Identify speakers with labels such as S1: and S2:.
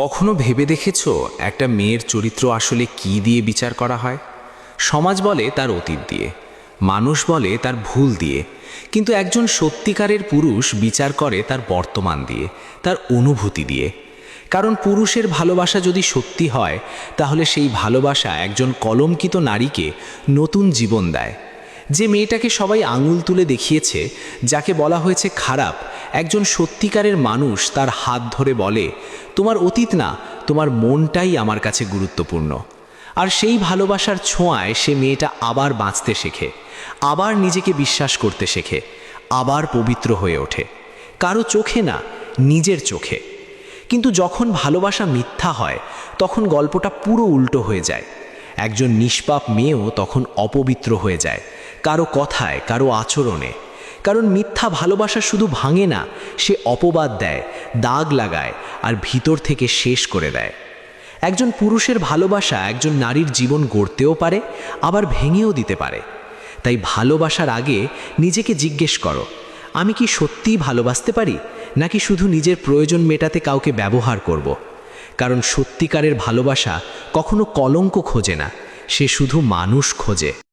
S1: কখনো ভেবে দেখেছো একটা মেয়ের চরিত্র আসলে কি দিয়ে বিচার করা হয়? সমাজ বলে তার অতীত দিয়ে, মানুষ বলে তার ভুল দিয়ে, কিন্তু একজন সত্যিকারের পুরুষ বিচার করে তার বর্তমান দিয়ে, তার অনুভূতি দিয়ে। কারণ পুরুষের ভালোবাসা যদি সত্যি হয়, তাহলে সেই ভালোবাসা একজন কলঙ্কিত নারীকে নতুন জীবন দেয়। যে মেয়েটাকে সবাই আঙুল তুলে দেখিয়েছে, যাকে বলা হয়েছে খারাপ, একজন সত্যিকারের মানুষ তার হাত ধরে বলে, তোমার অতীত না, তোমার মনটাই আমার কাছে গুরুত্বপূর্ণ। আর সেই ভালোবাসার ছোঁয়ায় সে মেয়েটা আবার বাঁচতে শেখে, আবার নিজেকে বিশ্বাস করতে শেখে, আবার পবিত্র হয়ে ওঠে। কারো চোখে না, নিজের চোখে। কিন্তু যখন ভালোবাসা মিথ্যা হয়, তখন গল্পটা পুরো উল্টো হয়ে যায়। একজন নিষ্পাপ মেয়েও তখন অপবিত্র হয়ে যায়, কারো কথায়, কারো আচরণে। কারণ মিথ্যা ভালোবাসা শুধু ভাঙে না, সে অপবাদ দেয়, দাগ লাগায়, আর ভিতর থেকে শেষ করে দেয়। একজন পুরুষের ভালোবাসা একজন নারীর জীবন গড়তেও পারে, আবার ভেঙেও দিতে পারে। তাই ভালোবাসার আগে নিজেকে জিজ্ঞেস করো, আমি কি সত্যিই ভালোবাসতে পারি, নাকি শুধু নিজের প্রয়োজন মেটাতে কাউকে ব্যবহার করব? কারণ সত্যিকারের ভালোবাসা কখনো কলঙ্ক খোঁজে না, সে শুধু মানুষ খোঁজে।